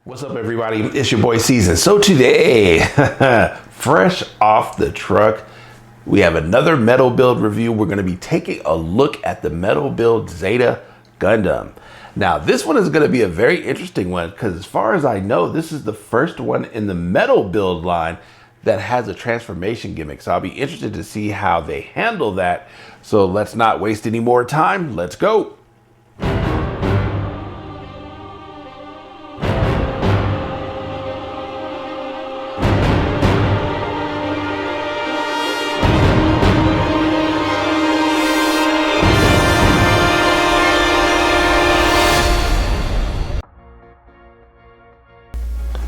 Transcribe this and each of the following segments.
What's up, everybody? It's your boy Season. So today, fresh off the truck, we have another Metal Build review. We're going to be taking a look at the Metal Build Zeta Gundam. Now, this one is going to be a very interesting one because as far as I know, this is the first one in the Metal Build line that has a transformation gimmick. So I'll be interested to see how they handle that. So let's not waste any more time. Let's go.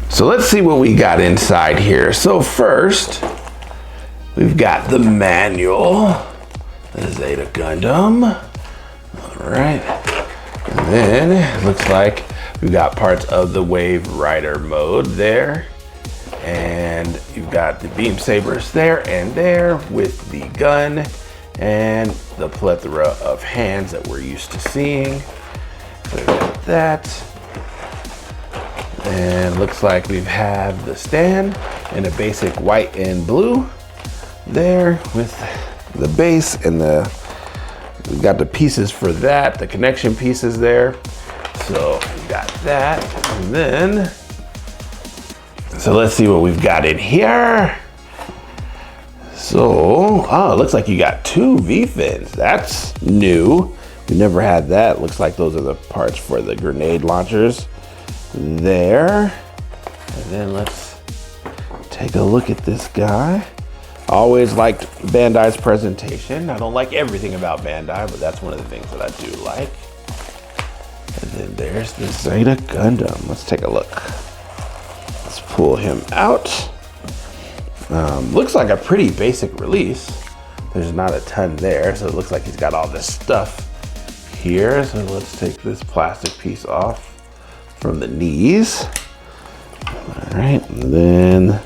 So let's see what we got inside here. So first, we've got the manual, the Zeta Gundam. All right, and then it looks like we've got parts of the Wave Rider mode there. And you've got the beam sabers there and there with the gun and the plethora of hands that we're used to seeing. So we've got that. And looks like we have the stand in a basic white and blue there with the base and we got the pieces for that, the connection pieces there. So we got that. And then, so let's see what we've got in here. So, oh, it looks like you got two V-fins. That's new. We never had that. Looks like those are the parts for the grenade launchers there. And then let's take a look at this guy. Always liked Bandai's presentation. I don't like everything about Bandai, but that's one of the things that I do like. And then there's the Zeta Gundam. Let's take a look. Let's pull him out. Looks like a pretty basic release. There's not a ton there, so it looks like he's got all this stuff here. So let's take this plastic piece off from the knees. All right, and then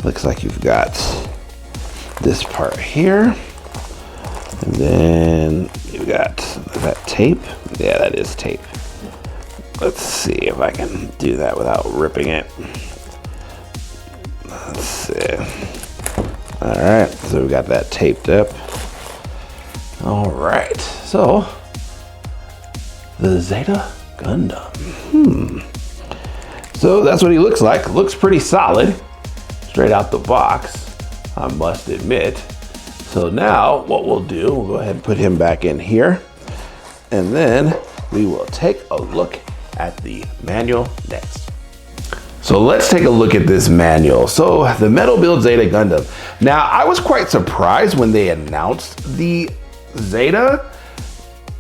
looks like you've got this part here. And then you've got, is that tape? Yeah, that is tape. Let's see if I can do that without ripping it. Let's see. All right, so we got that taped up. All right, so the Zeta Gundam. So that's what he looks like. Looks pretty solid, straight out the box, I must admit. So now what we'll do, we'll go ahead and put him back in here, and then we will take a look at the manual next. So let's take a look at this manual. So the Metal Build Zeta Gundam. Now I was quite surprised when they announced the Zeta.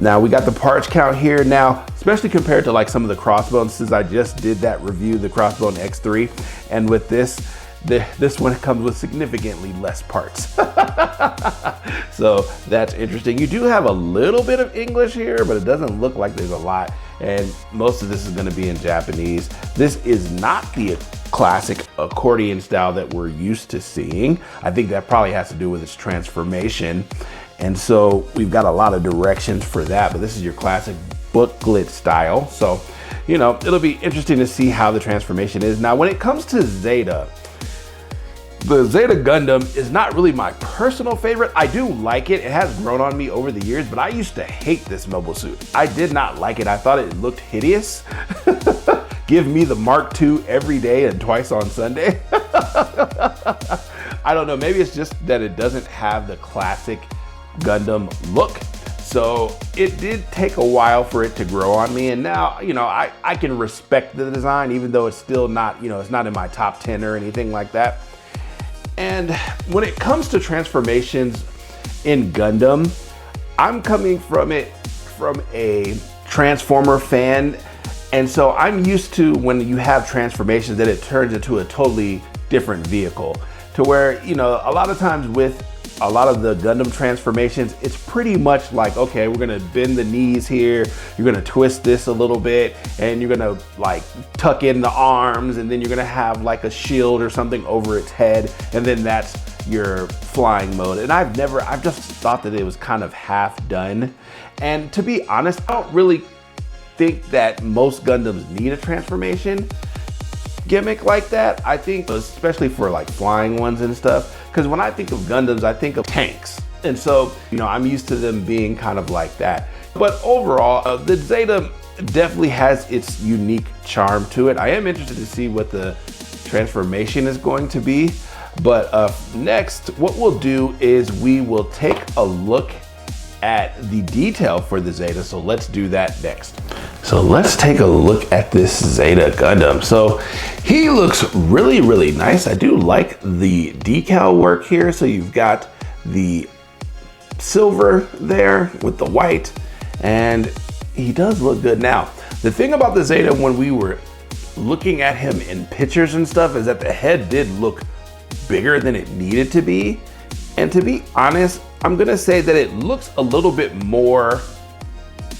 Now we got the parts count here now, especially compared to like some of the Crossbones, since I just did that review, the Crossbone X3. And with this one comes with significantly less parts. So that's interesting. You do have a little bit of English here, but it doesn't look like there's a lot. And most of this is gonna be in Japanese. This is not the classic accordion style that we're used to seeing. I think that probably has to do with its transformation. And so we've got a lot of directions for that, but this is your classic booklet style. So, you know, it'll be interesting to see how the transformation is. Now, when it comes to Zeta, the Zeta Gundam is not really my personal favorite. I do like it. It has grown on me over the years, but I used to hate this mobile suit. I did not like it. I thought it looked hideous. Give me the Mark II every day and twice on Sunday. I don't know, maybe it's just that it doesn't have the classic Gundam look. So it did take a while for it to grow on me. And now, you know, I can respect the design, even though it's still not, you know, it's not in my top 10 or anything like that. And when it comes to transformations in Gundam, I'm coming from it from a Transformer fan. And so I'm used to when you have transformations that it turns into a totally different vehicle, to where, you know, a lot of times with a lot of the Gundam transformations, it's pretty much like, okay, we're gonna bend the knees here, you're gonna twist this a little bit, and you're gonna like tuck in the arms, and then you're gonna have like a shield or something over its head, and then that's your flying mode. And I've just thought that it was kind of half done. And to be honest, I don't really think that most Gundams need a transformation. gimmick like that. I think especially for like flying ones and stuff, because when I think of Gundams, I think of tanks. And so, you know, I'm used to them being kind of like that. But overall, the Zeta definitely has its unique charm to it. I am interested to see what the transformation is going to be. But next, what we'll do is we will take a look at the detail for the Zeta. So let's do that next. So let's take a look at this Zeta Gundam. So he looks really, really nice. I do like the decal work here. So you've got the silver there with the white, and he does look good. Now, the thing about the Zeta when we were looking at him in pictures and stuff is that the head did look bigger than it needed to be. And to be honest, I'm gonna say that it looks a little bit more,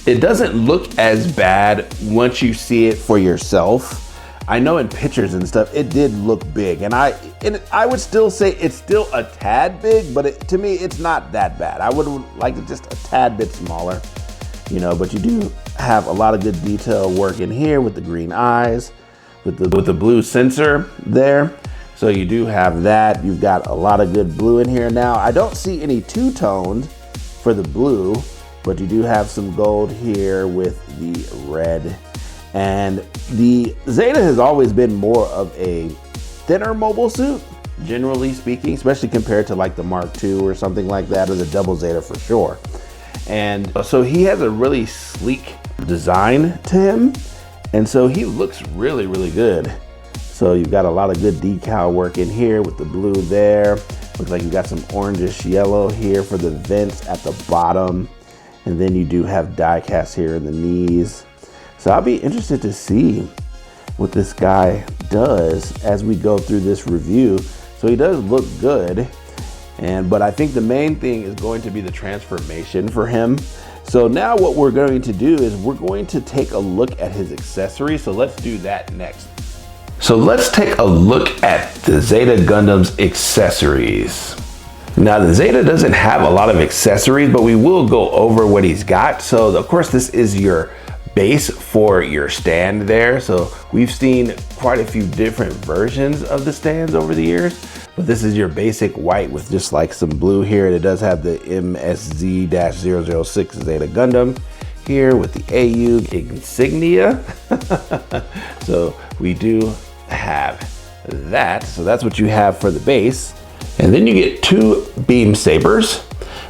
it doesn't look as bad once you see it for yourself. I know in pictures and stuff, it did look big, and I would still say it's still a tad big, but to me, it's not that bad. I would like it just a tad bit smaller, you know, but you do have a lot of good detail work in here with the green eyes, with the blue sensor there. So you do have that. You've got a lot of good blue in here. Now, I don't see any two-toned for the blue, but you do have some gold here with the red. And the Zeta has always been more of a thinner mobile suit, generally speaking, especially compared to like the Mark II or something like that, or the Double Zeta for sure. And so he has a really sleek design to him. And so he looks really, really good. So you've got a lot of good decal work in here with the blue there. Looks like you've got some orangish yellow here for the vents at the bottom. And then you do have die cast here in the knees. So I'll be interested to see what this guy does as we go through this review. So he does look good. But I think the main thing is going to be the transformation for him. So now what we're going to do is we're going to take a look at his accessories. So let's do that next. So let's take a look at the Zeta Gundam's accessories. Now the Zeta doesn't have a lot of accessories, but we will go over what he's got. So of course this is your base for your stand there. So we've seen quite a few different versions of the stands over the years, but this is your basic white with just like some blue here. And it does have the MSZ-006 Zeta Gundam here with the AU insignia. So we do have that. So that's what you have for the base. And then you get two beam sabers.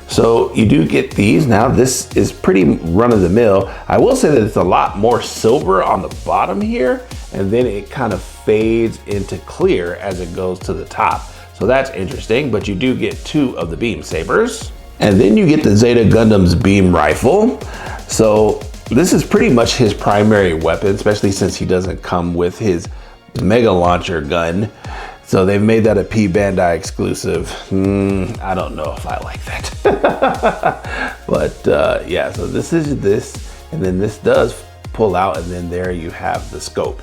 So you do get these. Now this is pretty run of the mill. I will say that it's a lot more silver on the bottom here, and then it kind of fades into clear as it goes to the top. So that's interesting, but you do get two of the beam sabers. And then you get the Zeta Gundam's beam rifle. So this is pretty much his primary weapon, especially since he doesn't come with his mega launcher gun. So they've made that a P Bandai exclusive. I don't know if I like that. But yeah, so this is this, and then this does pull out, and then there you have the scope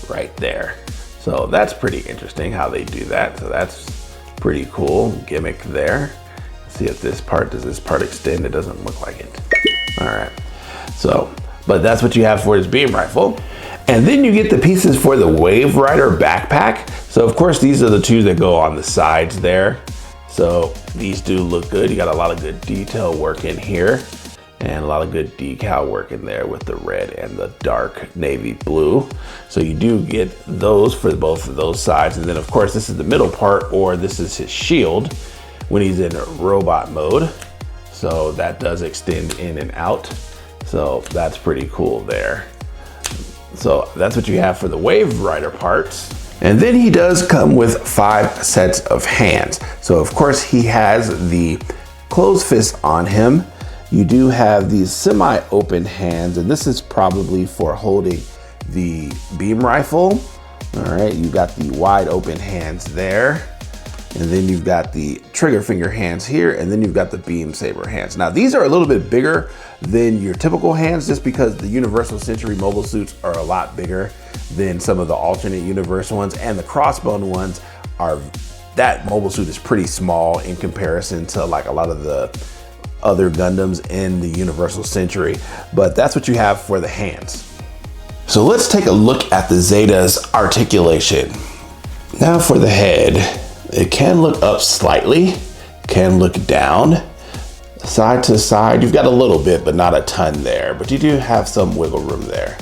right there. So that's pretty interesting how they do that. So that's pretty cool gimmick there. Let's see if does this part extend? It doesn't look like it. All right, so, but that's what you have for his beam rifle. And then you get the pieces for the Wave Rider backpack. So of course, these are the two that go on the sides there. So these do look good. You got a lot of good detail work in here and a lot of good decal work in there with the red and the dark navy blue. So you do get those for both of those sides. And then of course, this is the middle part, or this is his shield when he's in robot mode. So that does extend in and out. So that's pretty cool there. So that's what you have for the Wave Rider parts. And then he does come with 5 sets of hands. So of course he has the closed fist on him. You do have these semi-open hands, and this is probably for holding the beam rifle. All right, you got the wide open hands there. And then you've got the trigger finger hands here, and then you've got the beam saber hands. Now these are a little bit bigger than your typical hands, just because the Universal Century mobile suits are a lot bigger than some of the alternate universe ones, and the crossbone ones are, that mobile suit is pretty small in comparison to like a lot of the other Gundams in the Universal Century, but that's what you have for the hands. So let's take a look at the Zeta's articulation. Now for the head, it can look up slightly, can look down, side to side. You've got a little bit, but not a ton there, but you do have some wiggle room there.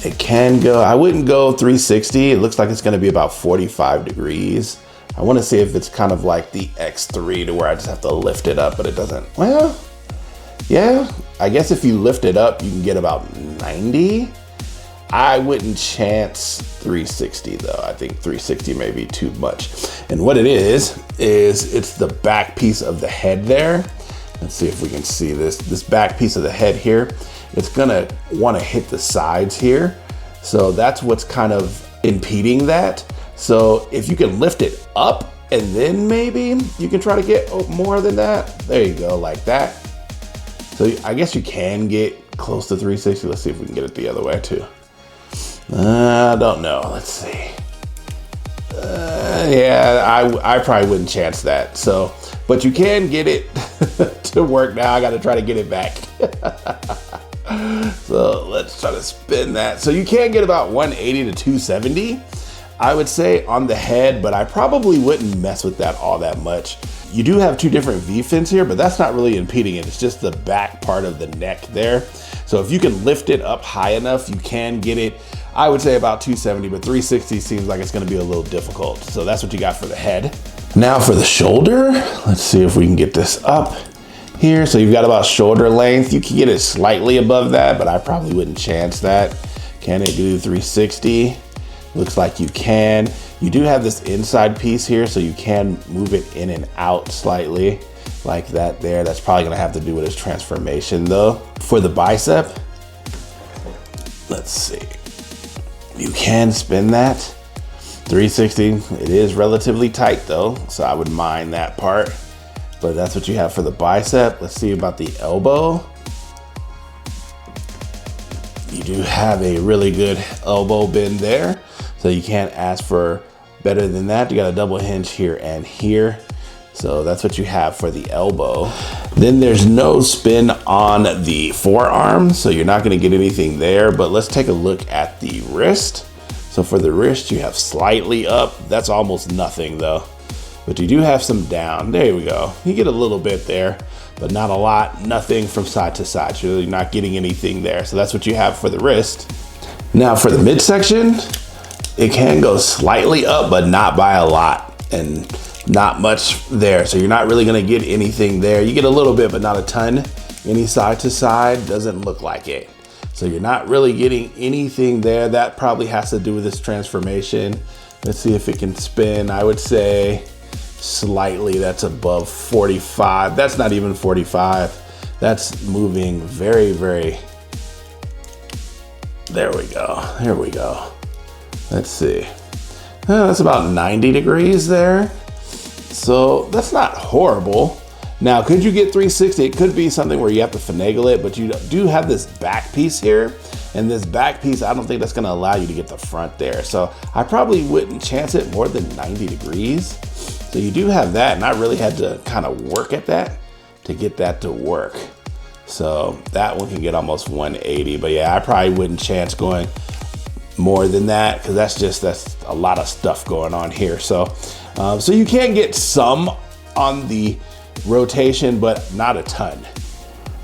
It can go, I wouldn't go 360. It looks like it's gonna be about 45 degrees. I wanna see if it's kind of like the X3 to where I just have to lift it up, but it doesn't. Well, yeah, I guess if you lift it up, you can get about 90. I wouldn't chance 360 though. I think 360 may be too much. And what it is it's the back piece of the head there. Let's see if we can see this back piece of the head here. It's gonna wanna hit the sides here. So that's what's kind of impeding that. So if you can lift it up and then maybe you can try to get more than that. There you go, like that. So I guess you can get close to 360. Let's see if we can get it the other way too. I don't know, let's see. Yeah, I probably wouldn't chance that. So, but you can get it to work now. I gotta try to get it back. So let's try to spin that. So you can get about 180 to 270, I would say, on the head, but I probably wouldn't mess with that all that much. You do have two different V-fins here, but that's not really impeding it. It's just the back part of the neck there. So if you can lift it up high enough, you can get it, I would say about 270, but 360 seems like it's gonna be a little difficult. So that's what you got for the head. Now for the shoulder, let's see if we can get this up here. So you've got about shoulder length. You can get it slightly above that, but I probably wouldn't chance that. Can it do 360? Looks like you can. You do have this inside piece here, so you can move it in and out slightly like that there. That's probably gonna have to do with its transformation though. For the bicep, let's see. You can spin that 360. It is relatively tight though, so I would mind that part. But that's what you have for the bicep. Let's see about the elbow. You do have a really good elbow bend there, so you can't ask for better than that. You got a double hinge here and here. So that's what you have for the elbow. Then there's no spin on the forearm, so you're not gonna get anything there, but let's take a look at the wrist. So for the wrist, you have slightly up. That's almost nothing though, but you do have some down. There we go. You get a little bit there, but not a lot, nothing from side to side. So you're not getting anything there. So that's what you have for the wrist. Now for the midsection, it can go slightly up, but not by a lot, and not much there. So you're not really gonna get anything there. You get a little bit, but not a ton. Any side to side, doesn't look like it. So you're not really getting anything there. That probably has to do with this transformation. Let's see if it can spin. I would say slightly, that's above 45. That's not even 45. That's moving very, very, there we go, here we go. Let's see, that's about 90 degrees there. So that's not horrible. Now, could you get 360? It could be something where you have to finagle it, but you do have this back piece here, and this back piece, I don't think that's gonna allow you to get the front there. So I probably wouldn't chance it more than 90 degrees. So you do have that, and I really had to kind of work at that to get that to work. So that one can get almost 180, but yeah, I probably wouldn't chance going more than that, because that's a lot of stuff going on here. So so you can get some on the rotation, but not a ton.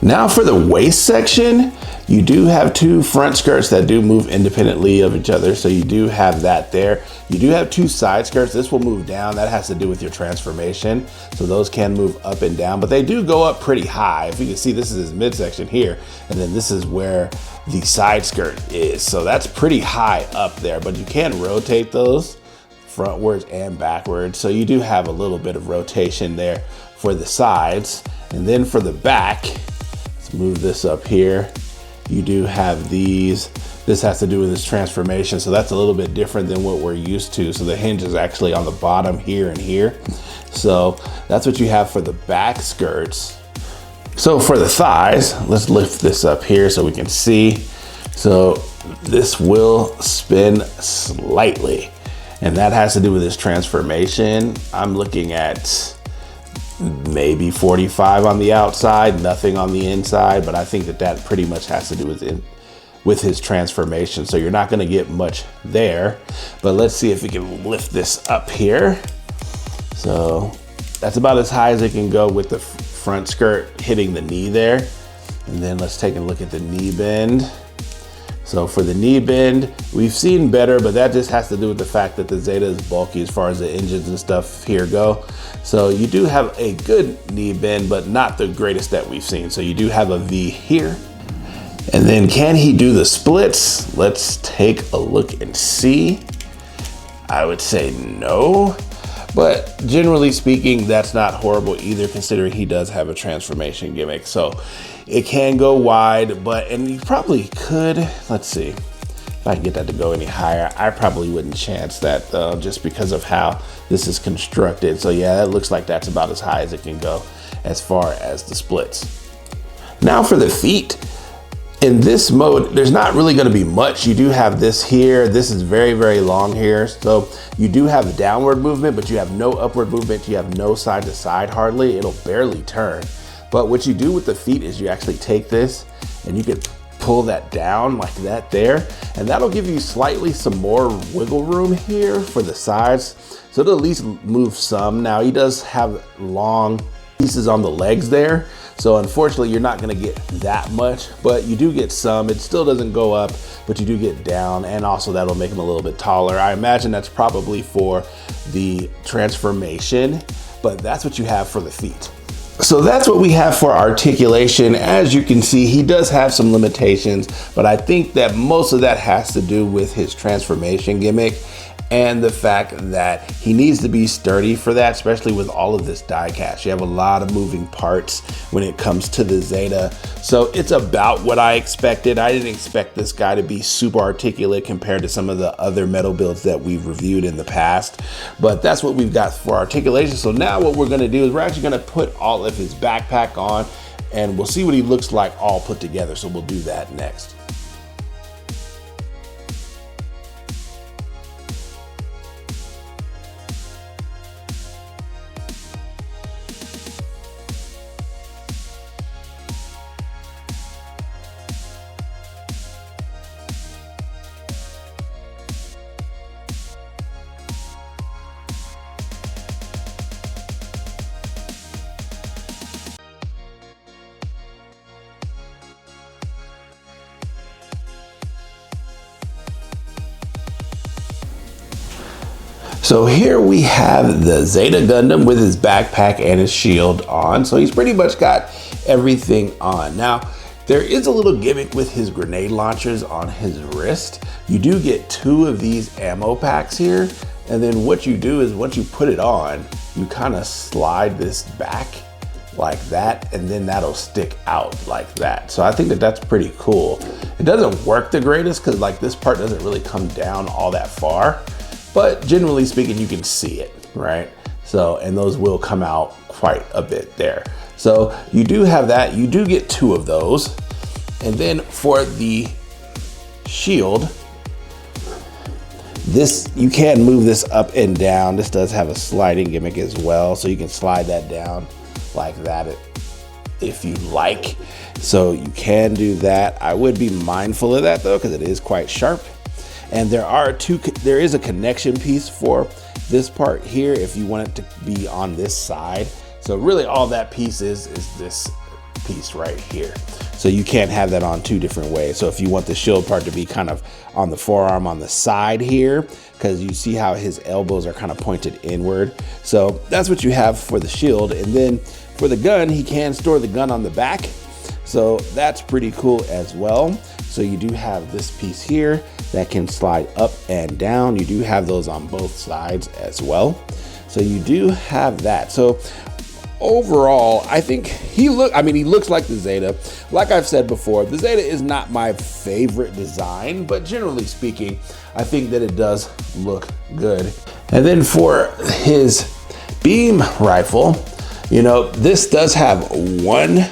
Now for the waist section, you do have two front skirts that do move independently of each other. So you do have that there. You do have two side skirts. This will move down. That has to do with your transformation. So those can move up and down, but they do go up pretty high. If you can see, this is his midsection here, and then this is where the side skirt is. So that's pretty high up there, but you can rotate those frontwards and backwards. So you do have a little bit of rotation there for the sides. And then for the back, let's move this up here. You do have these. This has to do with this transformation. So that's a little bit different than what we're used to. So the hinge is actually on the bottom here and here. So that's what you have for the back skirts. So for the thighs, let's lift this up here so we can see. So this will spin slightly, and that has to do with this transformation. I'm looking at maybe 45 on the outside, nothing on the inside, but I think that pretty much has to do with with his transformation. So you're not gonna get much there, but let's see if we can lift this up here. So that's about as high as it can go with the front skirt hitting the knee there. And then let's take a look at the knee bend. So for the knee bend, we've seen better, but that just has to do with the fact that the Zeta is bulky as far as the engines and stuff here go. So you do have a good knee bend, but not the greatest that we've seen. So you do have a V here. And then can he do the splits? Let's take a look and see. I would say no, but generally speaking, that's not horrible either, considering he does have a transformation gimmick. So it can go wide, and you probably could, let's see if I can get that to go any higher. I probably wouldn't chance that though, just because of how this is constructed. So yeah, that looks like that's about as high as it can go as far as the splits. Now for the feet. In this mode, there's not really gonna be much. You do have this here. This is very, very long here. So you do have downward movement, but you have no upward movement. You have no side to side hardly. It'll barely turn. But what you do with the feet is you actually take this and you can pull that down like that there. And that'll give you slightly some more wiggle room here for the sides. So it'll at least move some. Now he does have long pieces on the legs there. So unfortunately, you're not gonna get that much, but you do get some. It still doesn't go up, but you do get down, and also that'll make him a little bit taller. I imagine that's probably for the transformation, but that's what you have for the feet. So that's what we have for articulation. As you can see, he does have some limitations, but I think that most of that has to do with his transformation gimmick and the fact that he needs to be sturdy for that, especially with all of this die cast. You have a lot of moving parts when it comes to the Zeta. So it's about what I expected. I didn't expect this guy to be super articulate compared to some of the other metal builds that we've reviewed in the past, but that's what we've got for articulation. So now what we're gonna do is we're actually gonna put all of his backpack on and we'll see what he looks like all put together. So we'll do that next. So here we have the Zeta Gundam with his backpack and his shield on. So he's pretty much got everything on. Now, there is a little gimmick with his grenade launchers on his wrist. You do get 2 of these ammo packs here. And then what you do is once you put it on, you kind of slide this back like that, and then that'll stick out like that. So I think that that's pretty cool. It doesn't work the greatest because like this part doesn't really come down all that far. But generally speaking, you can see it, right? So, and those will come out quite a bit there. So you do have that, you do get 2 of those. And then for the shield, this, you can move this up and down. This does have a sliding gimmick as well. So you can slide that down like that if you like. So you can do that. I would be mindful of that though, because it is quite sharp. And there is a connection piece for this part here if you want it to be on this side. So really all that piece is this piece right here. So you can't have that on 2 different ways. So if you want the shield part to be kind of on the forearm on the side here, because you see how his elbows are kind of pointed inward. So that's what you have for the shield. And then for the gun, he can store the gun on the back. So that's pretty cool as well. So you do have this piece here that can slide up and down. You do have those on both sides as well. So you do have that. So overall, I think he looks like the Zeta. Like I've said before, the Zeta is not my favorite design, but generally speaking, I think that it does look good. And then for his beam rifle, you know, this does have 1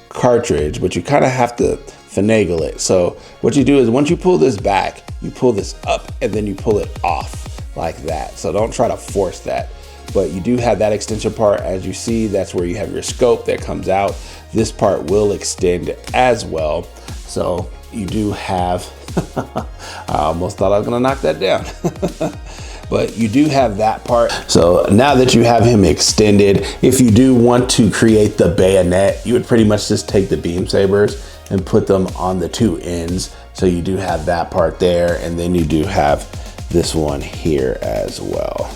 cartridge, but you kind of have to finagle it. So what you do is once you pull this back, you pull this up and then you pull it off like that. So don't try to force that, but you do have that extension part. As you see, that's where you have your scope that comes out. This part will extend as well. So you do have, I almost thought I was gonna knock that down. But you do have that part. So now that you have him extended, if you do want to create the bayonet, you would pretty much just take the beam sabers and put them on the two ends. So you do have that part there, and then you do have this one here as well.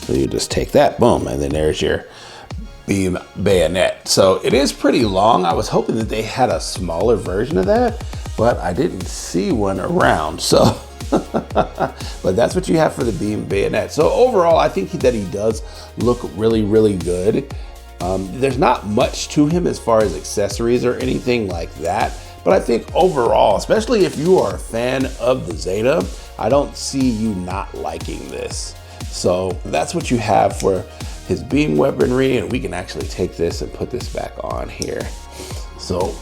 So you just take that, boom, and then there's your beam bayonet. So it is pretty long. I was hoping that they had a smaller version of that, but I didn't see one around. So but that's what you have for the beam bayonet. So overall, I think that he does look really, really good. There's not much to him as far as accessories or anything like that. But I think overall, especially if you are a fan of the Zeta, I don't see you not liking this. So that's what you have for his beam weaponry. And we can actually take this and put this back on here. So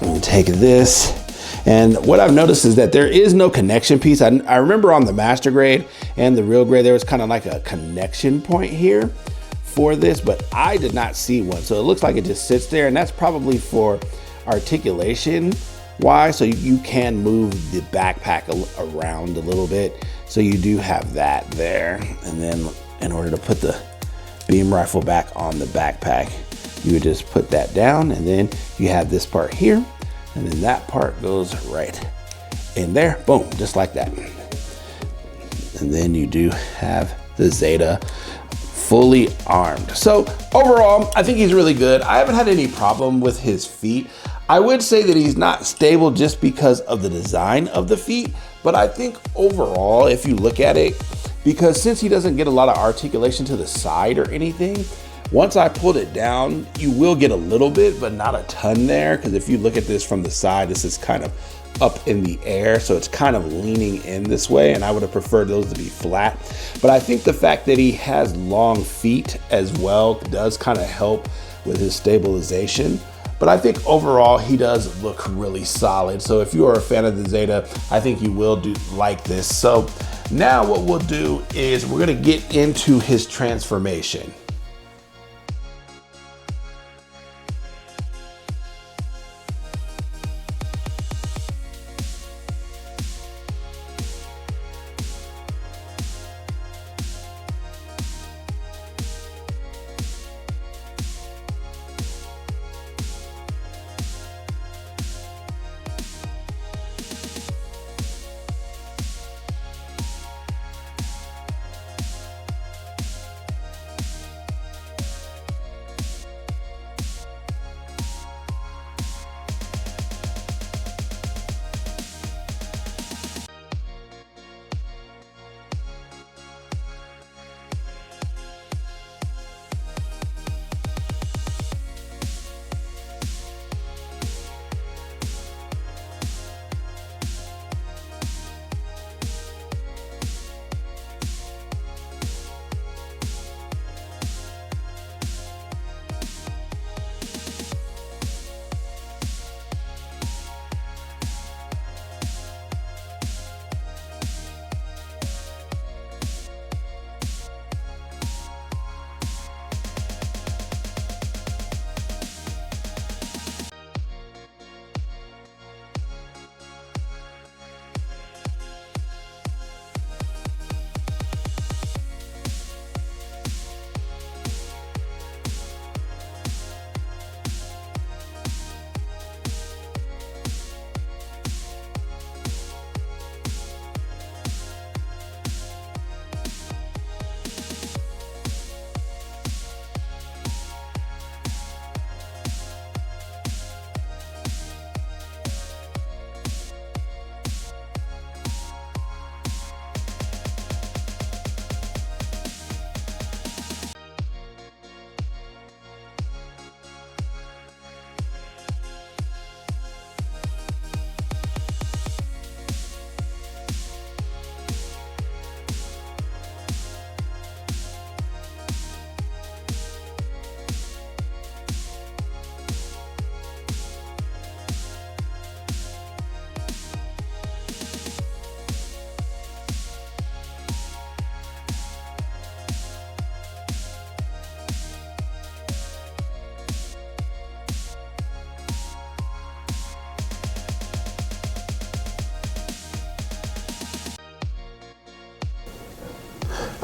I'm gonna take this. And what I've noticed is that there is no connection piece. I remember on the master grade and the real grade, there was kind of like a connection point here for this, but I did not see one. So it looks like it just sits there, and that's probably for articulation wise. So you can move the backpack around a little bit. So you do have that there. And then in order to put the beam rifle back on the backpack, you would just put that down, and then you have this part here. And then that part goes right in there, boom, just like that. And then you do have the Zeta fully armed. So overall, I think he's really good. I haven't had any problem with his feet. I would say that he's not stable just because of the design of the feet, but I think overall, if you look at it, because since he doesn't get a lot of articulation to the side or anything, once I pulled it down, you will get a little bit, but not a ton there. Because if you look at this from the side, this is kind of up in the air. So it's kind of leaning in this way, and I would have preferred those to be flat. But I think the fact that he has long feet as well does kind of help with his stabilization. But I think overall, he does look really solid. So if you are a fan of the Zeta, I think you will like this. So now what we'll do is we're gonna get into his transformation.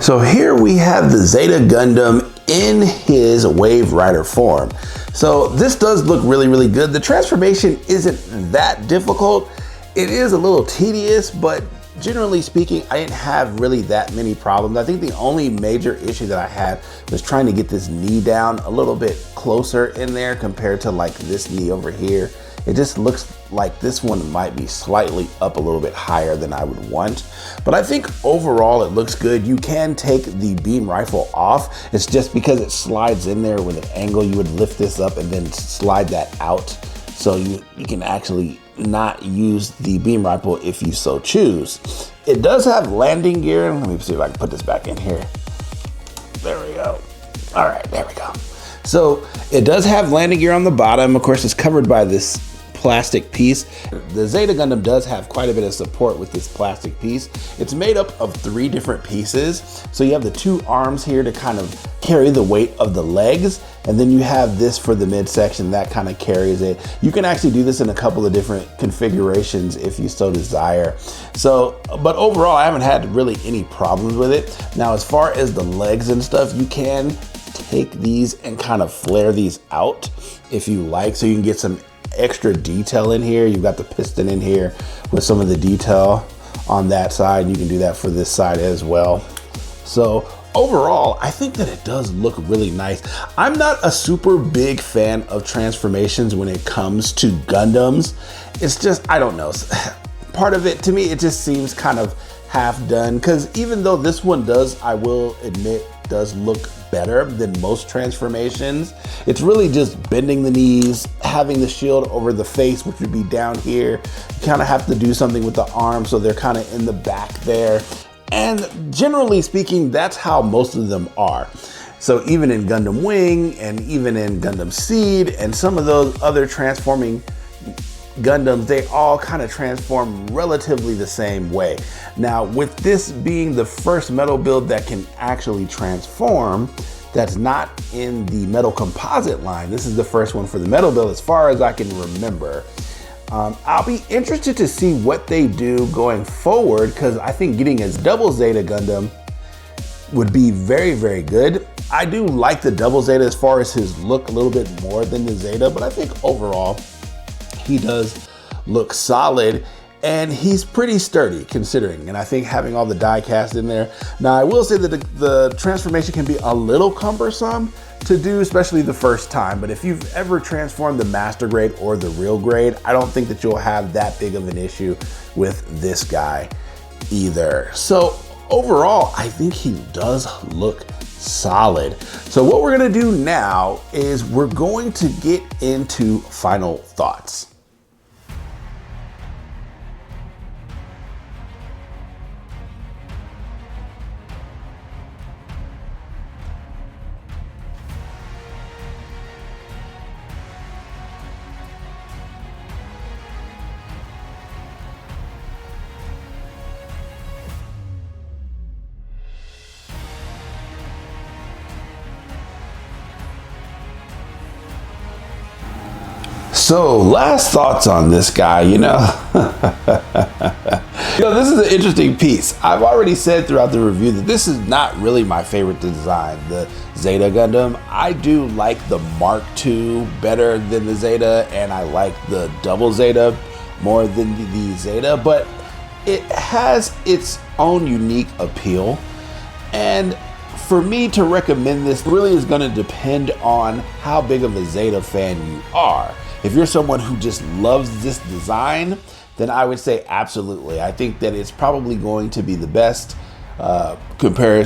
So here we have the Zeta Gundam in his Wave Rider form. So this does look really, really good. The transformation isn't that difficult. It is a little tedious, but generally speaking, I didn't have really that many problems. I think the only major issue that I had was trying to get this knee down a little bit closer in there compared to like this knee over here. It just looks like this one might be slightly up a little bit higher than I would want. But I think overall it looks good. You can take the beam rifle off. It's just because it slides in there with an angle, you would lift this up and then slide that out. So you can actually not use the beam rifle if you so choose. It does have landing gear. Let me see if I can put this back in here. There we go. All right, there we go. So it does have landing gear on the bottom. Of course, it's covered by this plastic piece. The Zeta Gundam does have quite a bit of support with this plastic piece. It's made up of 3 different pieces. So you have the 2 arms here to kind of carry the weight of the legs. And then you have this for the midsection that kind of carries it. You can actually do this in a couple of different configurations if you so desire. So, but overall, I haven't had really any problems with it. Now, as far as the legs and stuff, you can take these and kind of flare these out if you like, so you can get some extra detail in here. You've got the piston in here with some of the detail on that side. You can do that for this side as well. So overall, I think that it does look really nice. I'm not a super big fan of transformations when it comes to Gundams. It's just, I don't know. Part of it, to me, it just seems kind of half done, because even though this one does, I will admit, does look better than most transformations, it's really just bending the knees, having the shield over the face, which would be down here. You kind of have to do something with the arms, so they're kind of in the back there. And generally speaking, that's how most of them are. So even in Gundam Wing and even in Gundam Seed and some of those other transforming Gundams, they all kind of transform relatively the same way. Now, with this being the first metal build that can actually transform, that's not in the metal composite line. This is the first one for the metal build as far as I can remember. I'll be interested to see what they do going forward, because I think getting a double Zeta Gundam would be very, very good. I do like the double Zeta as far as his look a little bit more than the Zeta, but I think overall he does look solid and he's pretty sturdy considering. And I think having all the die cast in there. Now I will say that the transformation can be a little cumbersome to do, especially the first time. But if you've ever transformed the master grade or the real grade, I don't think that you'll have that big of an issue with this guy either. So overall, I think he does look solid. So what we're gonna do now is we're going to get into final thoughts. So last thoughts on this guy, you know, this is an interesting piece. I've already said throughout the review that this is not really my favorite design, the Zeta Gundam. I do like the Mark II better than the Zeta, and I like the double Zeta more than the Zeta, but it has its own unique appeal. And for me to recommend this really is going to depend on how big of a Zeta fan you are. If you're someone who just loves this design, then I would say absolutely. I think that it's probably going to be the best compared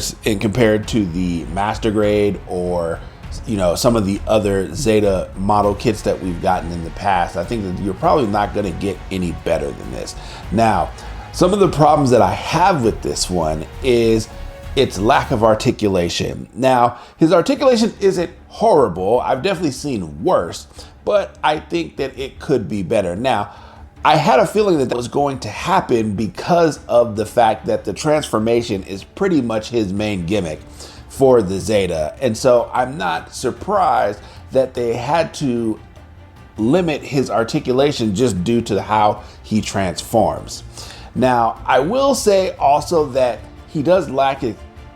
to the master grade or, you know, some of the other Zeta model kits that we've gotten in the past. I think that you're probably not going to get any better than this. Now, some of the problems that I have with this one is its lack of articulation. Now, his articulation isn't horrible. I've definitely seen worse, but I think that it could be better. Now, I had a feeling that was going to happen because of the fact that the transformation is pretty much his main gimmick for the Zeta. And so I'm not surprised that they had to limit his articulation just due to how he transforms. Now, I will say also that he does lack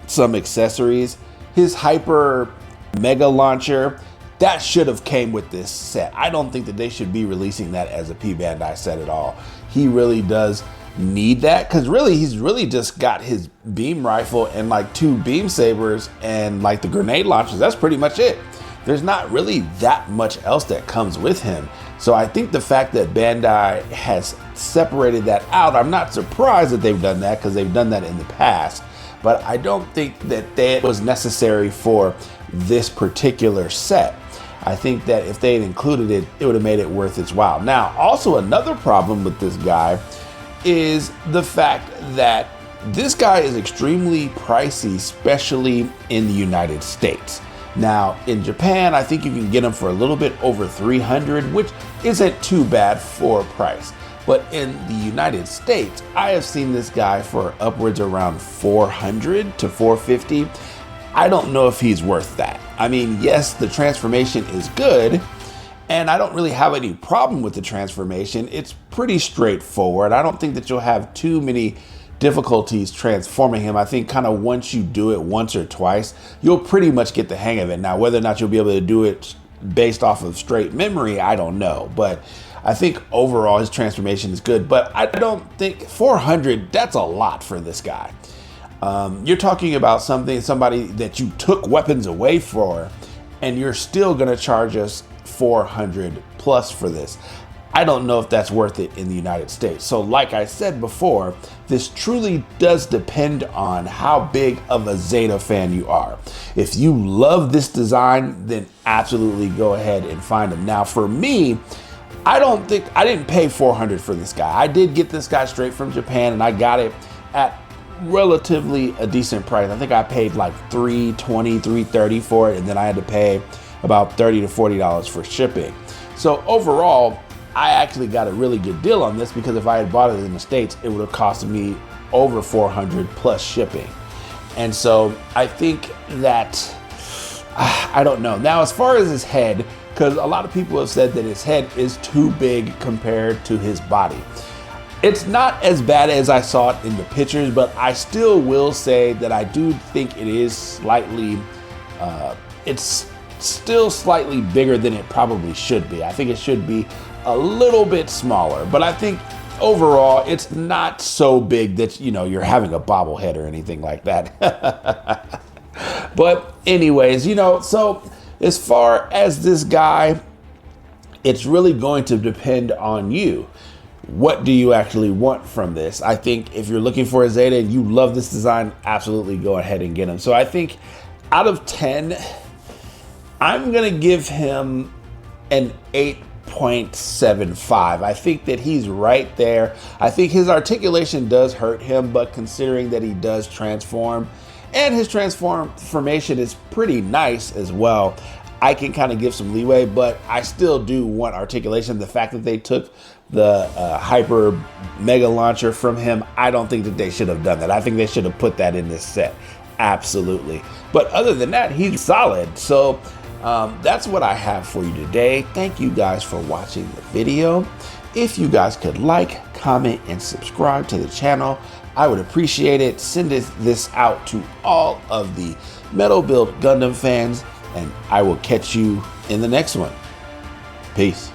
some accessories. His hyper mega launcher, that should have came with this set. I don't think that they should be releasing that as a P Bandai set at all. He really does need that, because really he's really just got his beam rifle and like 2 beam sabers and like the grenade launchers. That's pretty much it. There's not really that much else that comes with him. So I think the fact that Bandai has separated that out, I'm not surprised that they've done that, because they've done that in the past. But I don't think that that was necessary for this particular set. I think that if they had included it, it would have made it worth its while. Now, also another problem with this guy is the fact that this guy is extremely pricey, especially in the United States. Now, in Japan, I think you can get him for a little bit over 300, which isn't too bad for a price. But in the United States, I have seen this guy for upwards around 400 to 450. I don't know if he's worth that. I mean, yes, the transformation is good, and I don't really have any problem with the transformation. It's pretty straightforward. I don't think that you'll have too many difficulties transforming him. I think kind of once you do it once or twice, you'll pretty much get the hang of it. Now, whether or not you'll be able to do it based off of straight memory, I don't know. But I think overall his transformation is good. But I don't think 400, that's a lot for this guy. You're talking about somebody that you took weapons away for, and you're still gonna charge us 400 plus for this. I don't know if that's worth it in the United States. So like I said before, this truly does depend on how big of a Zeta fan you are. If you love this design, then absolutely go ahead and find them. Now for me, I didn't pay 400 for this guy. I did get this guy straight from Japan, and I got it at relatively a decent price. I think I paid like $320, $330 for it, and then I had to pay about $30 to $40 for shipping. So overall, I actually got a really good deal on this, because if I had bought it in the States, it would have cost me over 400 plus shipping. And so I think that, I don't know. Now, as far as his head, because a lot of people have said that his head is too big compared to his body. It's not as bad as I saw it in the pictures, but I still will say that I do think it is slightly, it's still slightly bigger than it probably should be. I think it should be a little bit smaller, but I think overall it's not so big that, you know, you're having a bobblehead or anything like that. But anyways, you know, so as far as this guy, it's really going to depend on you. What do you actually want from this? I think if you're looking for a Zeta and you love this design, absolutely go ahead and get him. So I think out of 10, I'm gonna give him an 8.75. I think that he's right there. I think his articulation does hurt him, but considering that he does transform, and his transformation is pretty nice as well, I can kind of give some leeway, but I still do want articulation. The fact that they took the hyper mega launcher from him, I don't think that they should have done that. I think they should have put that in this set. Absolutely. But other than that, he's solid. So that's what I have for you today. Thank you guys for watching the video. If you guys could like, comment, and subscribe to the channel, I would appreciate it. Send this out to all of the Metal Build Gundam fans, and I will catch you in the next one. Peace.